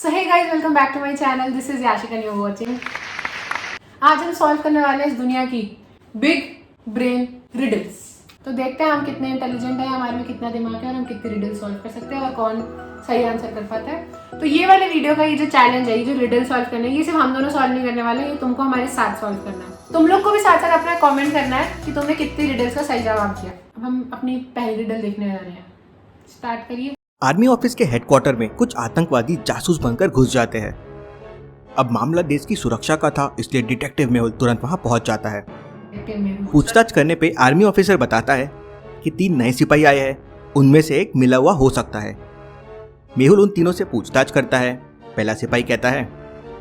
So hey guys, welcome back to my channel. This is Yashika and you are watching. आज हम solve करने वाले हैं इस दुनिया की बिग ब्रेन रिडल्स। तो देखते हैं हम कितने इंटेलिजेंट हैं, हमारे में कितना दिमाग है और हम कितने रिडल सॉल्व कर सकते हैं और कौन सही आंसर कर पाता है। तो ये वाले वीडियो का ये जो चैलेंज है, ये जो रिडल सॉल्व करने है, ये सिर्फ हम दोनों सॉल्व नहीं करने वाले, ये तुमको हमारे साथ सॉल्व करना है। तुम लोग को भी साथ साथ अपना कमेंट करना है कि तुमने कितनी रिडल्स का सही जवाब दिया। अब हम अपनी पहली रिडल देखने जा रहे हैं। स्टार्ट करिए। आर्मी ऑफिस के हेडक्वार्टर में कुछ आतंकवादी जासूस बनकर घुस जाते हैं। अब मामला देश की सुरक्षा का था, इसलिए डिटेक्टिव मेहुल तुरंत वहां पहुंच जाता है। पूछताछ करने पे आर्मी ऑफिसर बताता है कि 3 नए सिपाही आए हैं, उनमें से एक मिला हुआ हो सकता है। मेहुल उन तीनों से पूछताछ करता है। पहला सिपाही कहता है,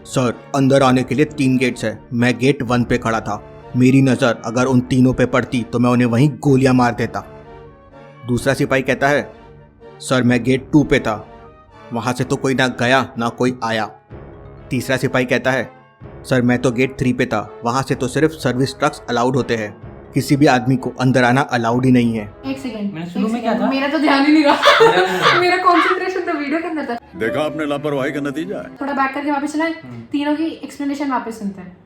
सर अंदर आने के लिए 3 गेट्स है, मैं गेट 1 पे खड़ा था, मेरी नज़र अगर उन तीनों पे पड़ती तो मैं उन्हें वहीं गोलियां मार देता। दूसरा सिपाही कहता है, सर मैं गेट 2 पे था, वहां से तो कोई ना गया ना कोई आया। तीसरा सिपाही कहता है, सर मैं तो गेट 3 पे था, वहां से तो सिर्फ सर्विस ट्रक्स अलाउड होते हैं, किसी भी आदमी को अंदर आना अलाउड ही नहीं है। एक सेकंड, मैंने शुरू में क्या था? मेरा तो ध्यान ही नहीं रहा। मेरा कंसंट्रेशन तो वीडियो के अंदर था। देखा आपने लापरवाही का नतीजा है। थोड़ा बैक करके वापस चलाएं, तीनों की एक्सप्लेनेशन वापस सुनते हैं।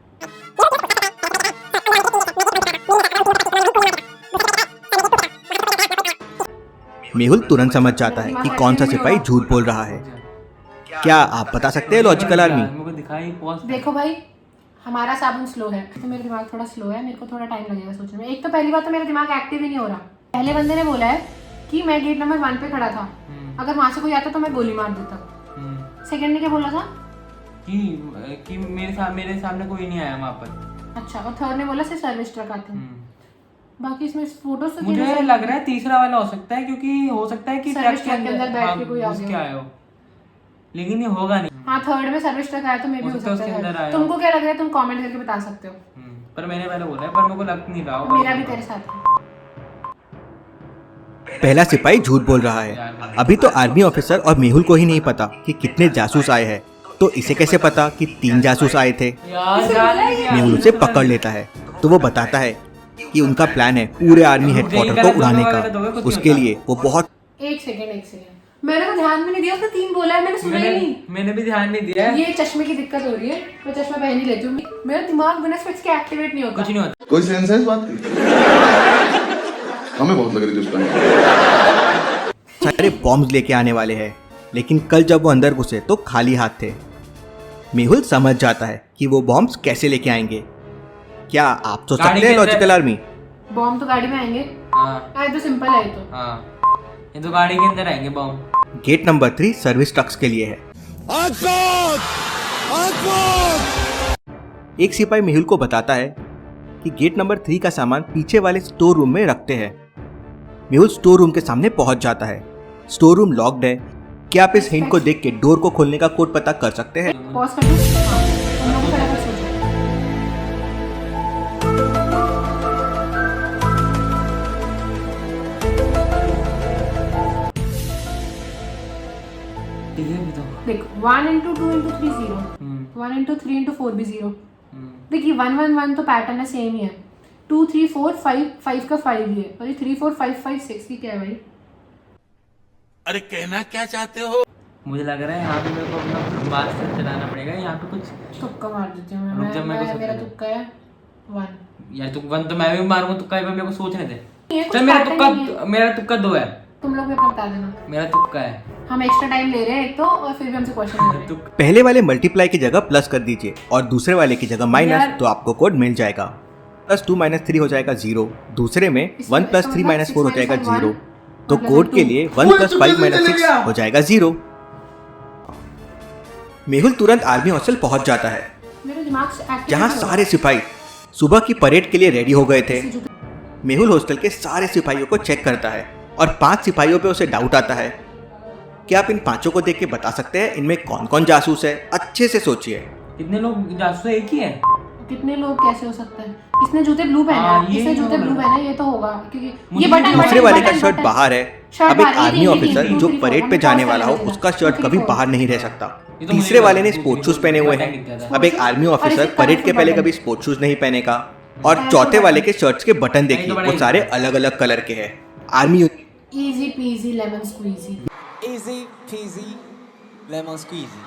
मेहुल तुरंत समझ जाता है कि कौन सा सिपाही झूठ बोल रहा है। क्या आप बता सकते हैं लॉजिकल आर्मी? मेरे को दिखाई पॉज। देखो भाई, हमारा साबुन स्लो है तो मेरा दिमाग थोड़ा स्लो है, मेरे को थोड़ा टाइम लगेगा सोचने में। एक तो पहली बात तो मेरा दिमाग एक्टिव ही नहीं हो रहा। पहले बंदे ने बोला है कि मैं गेट नंबर 1 पे खड़ा था, अगर वहां से कोई आता तो मैं गोली मार देता। सेकंड ने क्या बोला था कि मेरे सामने कोई नहीं आया वहाँ पर। अच्छा, और थर्ड ने बोला सिर्फ सर्विस ट्रक आते हैं। बाकी इसमें फोटोज तो मुझे लग रहा है तीसरा वाला हो सकता है, क्योंकि हो सकता है कि सर्विस ट्रक के अंदर बैठ के कोई आ घुस के गया आया हो, लेकिन ये होगा नहीं। हाँ, थर्ड में सर्विस ट्रक आया तो मे भी हो सकता है। तुमको क्या लग रहा है, तुम कमेंट करके बता सकते हो। पर मैंने पहले बोला है, पर मेरे को लग नहीं रहा होगा। मेरा भी तेरे साथ है। पहला सिपाही झूठ बोल रहा है। अभी तो आर्मी ऑफिसर और मेहुल को ही नहीं पता कि कितने जासूस आए हैं, तो इसे कैसे पता कि 3 जासूस आए थे? मेहुल उसे पकड़ लेता है तो वो बताता है कि उनका प्लान है पूरे आर्मी हेडक्वार्टर को उड़ाने का। उसके लिए वो बहुत एक सेकंड, मैंने तो ध्यान में नहीं दिया, उसने 3 बोला है, मैंने सुना ही नहीं। मैंने भी ध्यान नहीं दिया। ये चश्मे की दिक्कत हो रही है, मैं चश्मा पहन ही लेती हूँ। मेरा दिमाग बिना स्विच के एक्टिवेट नहीं होता। कुछ नहीं होता। कोई सेंस है इस बात की? हमें बहुत लग रही थी उस टाइम। सारे बॉम्ब्स लेके आने वाले हैं, लेकिन कल जब वो अंदर घुसे तो खाली हाथ थे। मेहुल समझ जाता है कि वो बॉम्ब्स कैसे लेके आएंगे। क्या आप सोच सकते हैं लॉजिकल आर्मी? बॉम्ब तो गाड़ी में आएंगे। हाँ तो सिंपल है। तो ये तो गाड़ी के अंदर आएंगे bomb. Gate number 3 service trucks के लिए है। एक सिपाही मेहुल को बताता है कि गेट नंबर 3 का सामान पीछे वाले स्टोर रूम में रखते हैं। मेहुल स्टोर रूम के सामने पहुंच जाता है। स्टोर रूम लॉक्ड है। क्या आप इस हिंट को देख के डोर को खोलने का कोड पता कर सकते हैं? पॉज कर दो। तुम लोग फटाफट सोचो। देखो 1 into 2 into 3 0, 1 into 3 into 4 भी 0। देखिए 1 1 1 तो पैटर्न है, सेम ही है। 2 3 4 5 5 का 5 ही है, और ये 3 4 5 5 6 की क्या है भाई? अरे कहना क्या चाहते हो? मुझे लग रहा है यहाँ पे मेरे को अपना बात से चलाना पड़ेगा। यहाँ पे कुछ तुक्का मार देती हूँ रुक जा, मेरे को मेरा सोचने दे। तुक्का है 1। यार, तू 1 तो मैं भी मारूंगा तुक्का, मेरे को सोचने दे। ये कुछ चल pattern मेरा तुक्का 2 है। तुम लोग भी अपना बता देना। मेरा तुक्का है। हम एक्स्ट्रा टाइम ले रहे हैं एक तो, और फिर भी हमसे क्वेश्चन ले रहे हैं। पहले वाले मल्टीप्लाई की जगह प्लस कर दीजिए और दूसरे वाले की जगह माइनस, यार। तो आपको कोड मिल जाएगा। +2 - 3 हो जाएगा 0। दूसरे में 1 + 3 - 4 हो जाएगा 0। तो कोड के लिए 1 + 5 - 6 हो जाएगा 0। मेहुल तुरंत आर्मी हॉस्टल पहुंच जाता है, मेरे दिमाग से activate जहां नहीं हो सारे सिपाही सुबह की परेड के लिए रेडी हो गए थे। मेहुल हॉस्टल के सारे सिपाहियों को चेक करता है और 5 सिपाहियों पे उसे डाउट आता है। क्या आप इन 5 को देख के बता सकते हैं इनमें कौन कौन जासूस है? अच्छे से सोचिए। कितने लोग जासूस है? एक ही है। कितने लोग कैसे हो सकते हैं? इसने जूते ब्लू पहने हाँ, हैं, ये इसने जूते होगा। ब्लू पहने हैं, ये तो होगा क्योंकि मुझे ये बटन दूसरे वाले का शर्ट बाहर है। शर्ट अब एक बाहर, ये आर्मी तीन, ऑफिसर तीन, जो तीन, परेड तीन, पे तीन, जाने तीन, वाला हो तीन, उसका तीन, शर्ट तीन, कभी तीन, बाहर नहीं रह तीन, सकता। ये तो तीसरे मुझे वाले ने पता है, स्पोर्ट शूज पहने हुए हैं। बटन अब एक आर्मी ऑफिसर इसे परेड के colourful पहले बटन। कभी स्पोर्ट शूज नहीं पहनेगा। और चौथे वाले के शर्ट्स के बटन देखिए, वो सारे अलग अलग कलर के हैं। Army easy peasy lemon squeezy. Easy peasy lemon squeezy.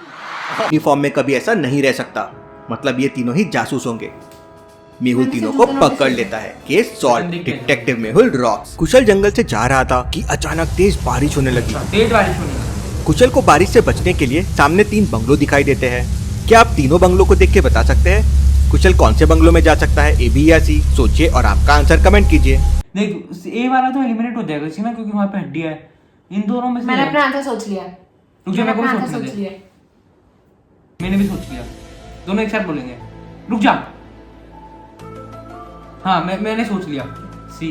Uniform में कभी ऐसा नहीं रह सकता, मतलब ये तीनों ही जासूस होंगे। मेहुल तीनों को पकड़ लेता है। Case solve. Detective Mehul rocks. Kushal जंगल से जा रहा था कि अचानक तेज बारिश होने लगी। तेज बारिश होनी। कुशल को बारिश से बचने के लिए सामने 3 बंगलो दिखाई देते हैं। क्या आप तीनों बंगलों को देख के बता सकते हैं कुशल कौन से बंगलों में जा सकता है, ए बी या सी? सोचिए और आपका आंसर कमेंट कीजिए। देख ए वाला तो एलिमिनेट हो जाएगा इसी ना, क्योंकि वहाँ पे हड्डी है। इन दोनों में से मैंने अपना आंसर सोच लिया। रुक जा, मेरे को भी मैंने अपना सोचने आंसर सोच दे। लिया। मैंने भी सोच लिया। दोनों एक साथ बोलेंगे। रुक जा। हाँ मैंने सोच लिया। सी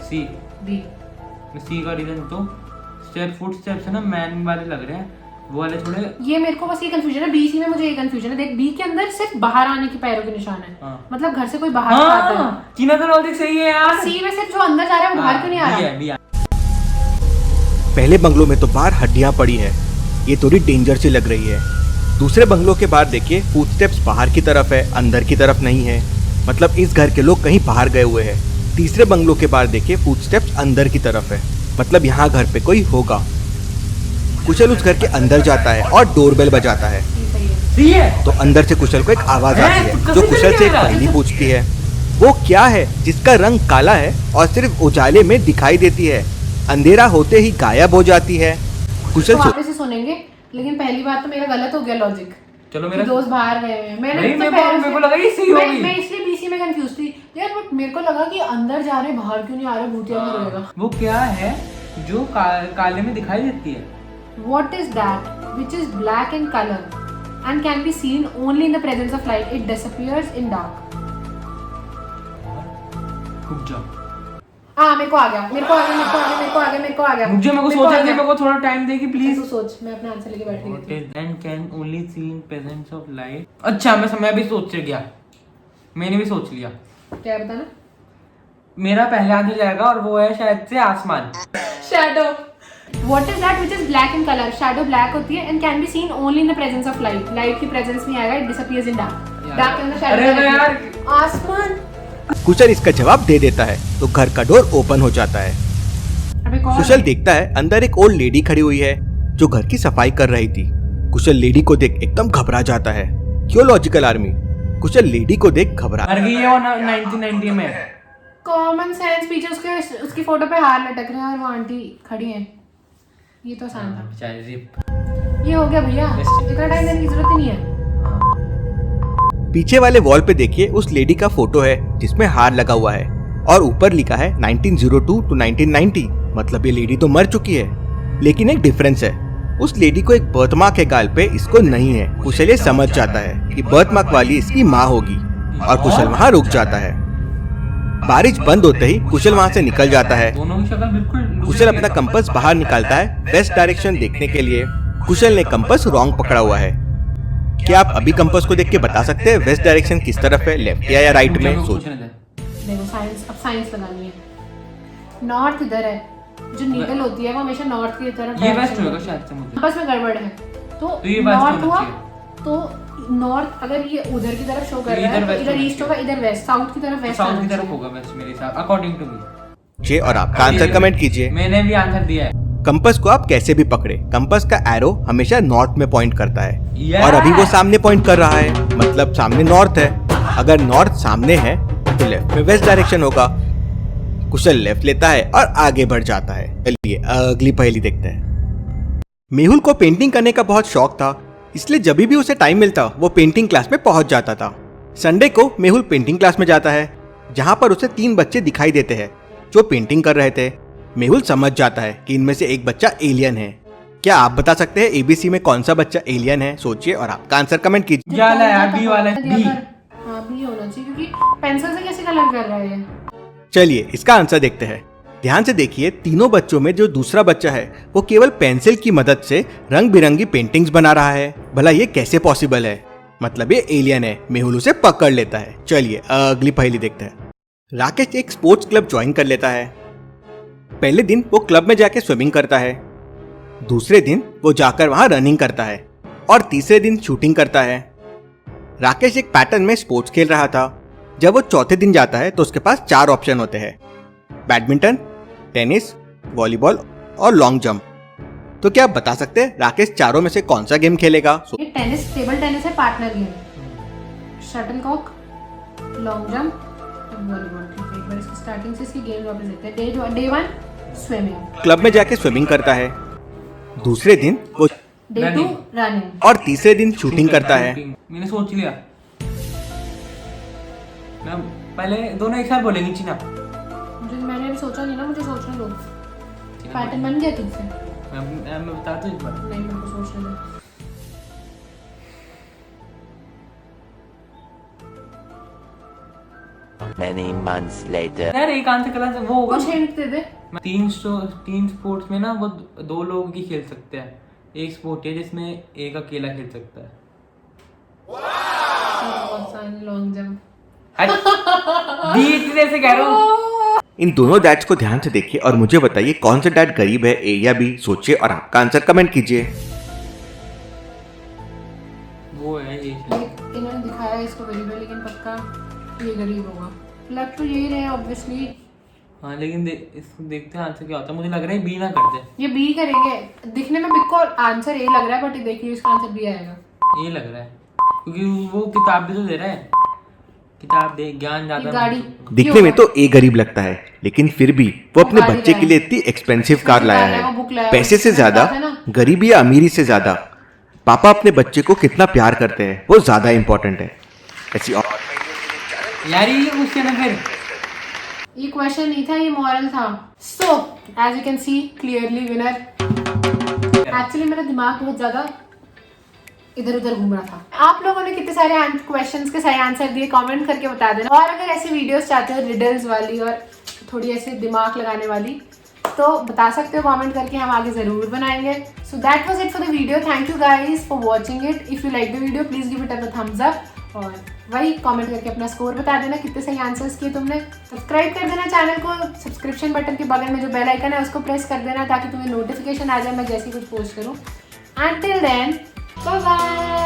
सी बी। सी का रीजन तो फुट स्टेप्स है ना, मैन वाले लग रहे हैं, वो वाले थोड़े। ये मेरे को बस ये कंफ्यूजन है, बी सी में मुझे ये कंफ्यूजन है। देख बी के अंदर सिर्फ बाहर आने के पैरों के निशान है। हाँ। मतलब घर से कोई बाहर नहीं आता है। हाँ चीना तो लॉजिक सही है यार। सी में सिर्फ जो अंदर जा रहा है वो बाहर क्यों नहीं आ रहा? बी है। पहले बंगलों में तो बाहर हड्डियां पड़ी है, ये थोड़ी डेंजर सी लग रही है। दूसरे बंगलों के बाहर देखिए, फुटस्टेप्स बाहर की तरफ है, अंदर की तरफ नहीं है, मतलब इस घर के लोग कहीं बाहर गए हुए हैं। तीसरे बंगलों के बाहर देखिए, फुटस्टेप्स अंदर की तरफ है, मतलब यहाँ घर पे कोई होगा। कुशल उस घर के अंदर जाता है और डोरबेल बजाता है। सी है। तो अंदर से कुशल को एक आवाज आती है तुक्का जो से कुशल से एक चलेगा। पहेली पूछती है। वो क्या है जिसका रंग काला है और सिर्फ उजाले में दिखाई देती है, अंधेरा होते ही गायब हो जाती है? कुशल तो वापस से सुनेंगे, लेकिन पहली बात तो मेरा गलत हो गया लॉजिक। चलो कि मेरा दोस्त बाहर गए हैं। मैंने नहीं, तो मेरे पहले को से- लगा ये सही होगी। मैं इसलिए बीसी में कंफ्यूज थी यार, बट मेरे को लगा कि अंदर जा रहे बाहर क्यों नहीं आ रहे, भूतिया में रहेगा। वो क्या है जो काले में दिखाई देती है? What is that which is black in color and can be seen only in the presence of light? It disappears in dark. रुक जा। मेरे को आ गया, मेरे को आ गया, मेरे को आ गया, मेरे को आ गया, मेरे को आ गया। रुक जा, मेरे को सोचने दे, मेरे को थोड़ा टाइम दे कि प्लीज। तू सोच, मैं अपना आंसर लेके बैठ गई थी। And can only see in presence of light. अच्छा मैं भी सोच गया, मैंने भी सोच लिया। क्या बताना? मेरा पहले आंसर जाएगा और वो है शायद से आसमान। Shadow. What is that which is black in color? Shadow black होती है and can be seen only in the presence of light. Light की presence में आएगा, it disappears in dark. Dark के अंदर shadow अरे रहती है। यार। आसमान। कुशल इसका जवाब दे देता है तो घर का डोर ओपन हो जाता है। अबे कौन? कुशल देखता है अंदर एक ओल्ड लेडी खड़ी हुई है जो घर की सफाई कर रही थी। कुशल लेडी को देख एकदम घबरा जाता है। क्यों लॉजिकल आर्मी? कुशल लेडी को देख घबरा। मर गई है वो 1990 में। कॉमन सेंस पीछे उसकी फोटो पे हार लटक रहा है और वो आंटी खड़ी है। ये तो आसान था। बेचारी जिप। ये हो गया भैया, इतना टाइम देने की जरूरत ही नहीं है। पीछे वाले वॉल पे देखिए, उस लेडी का फोटो है जिसमें हार लगा हुआ है और ऊपर लिखा है 1902 टू 1990, मतलब ये लेडी तो मर चुकी है। लेकिन एक डिफरेंस है, उस लेडी को एक बर्थमार्क है गाल पे, इसको नहीं है। कुशल ये समझ जाता है कि बर्थमार्क वाली इसकी माँ होगी और कुशल वहाँ रुक जाता है। बारिश बंद होते ही कुशल वहाँ से निकल जाता है। दोनों की शक्ल बिल्कुल। कुशल अपना कंपास बाहर निकालता है वेस्ट डायरेक्शन देखने के लिए। कुशल ने कंपास रॉन्ग पकड़ा हुआ है। क्या आप अभी कंपास को देख के बता सकते हैं वेस्ट डायरेक्शन किस तरफ है, लेफ्ट या राइट में? सोच। देखो साइंस, अब साइंस लगानी है। नॉर्थ इधर है, जो नीडल होती है वो हमेशा नॉर्थ की तरफ। ये वेस्ट होगा शायद से मुझे। बस में गड़बड़ है। तो ये बात नॉर्थ समझ हुआ गई। तो नॉर्थ अगर ये उधर की तरफ शो कर तो रहा है इधर तो west इधर होना ईस्ट होगा, इधर वेस्ट। साउथ की तरफ वेस्ट साउथ की तरफ होगा वेस्ट मेरे हिसाब, अकॉर्डिंग टू मी। जे और आपका आंसर कमेंट कीजिए। मैंने भी आंसर दिया है। कंपास को आप कैसे भी पकड़े, कंपास का एरो हमेशा नॉर्थ में पॉइंट करता है Yes! और अभी वो सामने पॉइंट कर रहा है, मतलब सामने नॉर्थ है। अगर नॉर्थ सामने है तो लेफ्ट में वेस्ट डायरेक्शन होगा। कुशल लेफ्ट लेता है और आगे बढ़ जाता है। चलिए अगली पहेली देखते हैं। मेहुल को पेंटिंग करने का बहुत शौक था, इसलिए जब भी उसे टाइम मिलता वो पेंटिंग क्लास में पहुंच जाता था। संडे को मेहुल पेंटिंग क्लास में जाता है जहां पर उसे 3 बच्चे दिखाई देते हैं जो पेंटिंग कर रहे थे। मेहुल समझ जाता है कि इनमें से एक बच्चा एलियन है। क्या आप बता सकते हैं एबीसी में कौन सा बच्चा एलियन है? सोचिए और आपका आंसर कमेंट कीजिए। क्या वाला है? बी वाला है। बी। हाँ बी होना चाहिए, क्योंकि पेंसिल से कैसे कलर कर रहा है? चलिए इसका आंसर देखते हैं। ध्यान से देखिए, तीनों बच्चों में जो दूसरा बच्चा है वो केवल पेंसिल की मदद से रंग बिरंगी पेंटिंग्स बना रहा है। भला ये कैसे पॉसिबल है? मतलब ये एलियन है। मेहुल उसे पकड़ लेता है। चलिए अगली पहेली देखते हैं। राकेश एक स्पोर्ट्स क्लब ज्वाइन कर लेता है। पहले दिन वो क्लब में जाके स्विमिंग करता है, दूसरे दिन वो जाकर वहां रनिंग करता है और तीसरे दिन शूटिंग करता है। राकेश एक पैटर्न में स्पोर्ट्स खेल रहा था। जब वो चौथे दिन जाता है तो उसके पास 4 ऑप्शन होते हैं, बैडमिंटन, टेनिस, वॉलीबॉल और लॉन्ग जंप। तो क्या आप बता सकते हैं राकेश चारों में से कौन सा गेम खेलेगा? ये टेनिस, टेबल टेनिस है, partner game, shuttlecock, long jump, volleyball. ठीक है, एक बार इसकी स्टार्टिंग से इसकी गेम वापस देखते हैं। डे 1 स्विमिंग, क्लब में जाके स्विमिंग करता है। दूसरे दिन वो डे 2 रनिंग, और तीसरे दिन शूटिंग करता है। मैंने सोच लिया, मैं पहले दोनों एक साथ बोलेंगे चीना। मैंने अभी सोचा नहीं ना, मुझे सोचने दो। पैटर्न बन गया तुमसे? मैं बताता हूँ इस बार। नहीं, मेरे को सोचने दो। Many months later. यार एक आंसर कला वो होगा। कुछ हिंट दे दे। तीन स्पोर्ट्स में ना वो दो लोग ही खेल सकते हैं। एक स्पोर्ट है जिसमें एक अकेला खेल सकता है। Long jump. इतने से कह रहा हूँ। इन दोनों डैड्स को ध्यान से देखिए और मुझे बताइए कौन सा डैड गरीब है, ए या बी। सोचिए और आपका आंसर कमेंट कीजिए। वो है ये। इन्होंने दिखाया इसको गरीब है, लेकिन पक्का ये गरीब होगा। लग तो यही रहे ऑब्वियसली। हाँ लेकिन इसको देखते हैं आंसर क्या होता है। मुझे लग रहा है बी ना करते। ये बी करेंगे। दिखने में बिग को आंसर ए लग रहा है, बट देखिए इसका आंसर बी आएगा। ये लग रहा है क्योंकि वो किताब भी तो दे रहा है। किताब दे, ज्ञान ज्यादा। गाड़ी दिखने में तो ए गरीब लगता है, लेकिन फिर भी वो अपने गाड़ी बच्चे के लिए इतनी एक्सपेंसिव कार लाया वो बुक लाया है। है, पैसे से उसमें ज्यादा, बात है ना। गरीबी या अमीरी से ज्यादा पापा अपने बच्चे को कितना प्यार करते हैं वो ज्यादा इंपॉर्टेंट है। ऐसी और यार ये क्वेश्चन है फिर। ये क्वेश्चन नहीं था, ये मॉरल था। So as you can see clearly winner. Actually मेरा दिमाग बहुत ज्यादा इधर उधर घूम रहा था। आप लोगों ने कितने सारे क्वेश्चंस के सही आंसर दिए, कमेंट करके बता देना। और अगर ऐसी वीडियोस चाहते हो रिडल्स वाली और थोड़ी ऐसे दिमाग लगाने वाली, तो बता सकते हो कमेंट करके, हम आगे जरूर बनाएंगे। So that was it for the video. Thank you guys for watching it. If you like the video please give it a thumbs up और वही कमेंट करके अपना स्कोर बता देना कितने सही आंसर्स किए तुमने। सब्सक्राइब कर देना चैनल को, सब्सक्रिप्शन बटन के बगल में जो बेल आइकन है उसको प्रेस कर देना ताकि तुम्हें नोटिफिकेशन आ जाए मैं जैसे कुछ पोस्ट करूँ। Until then, bye bye.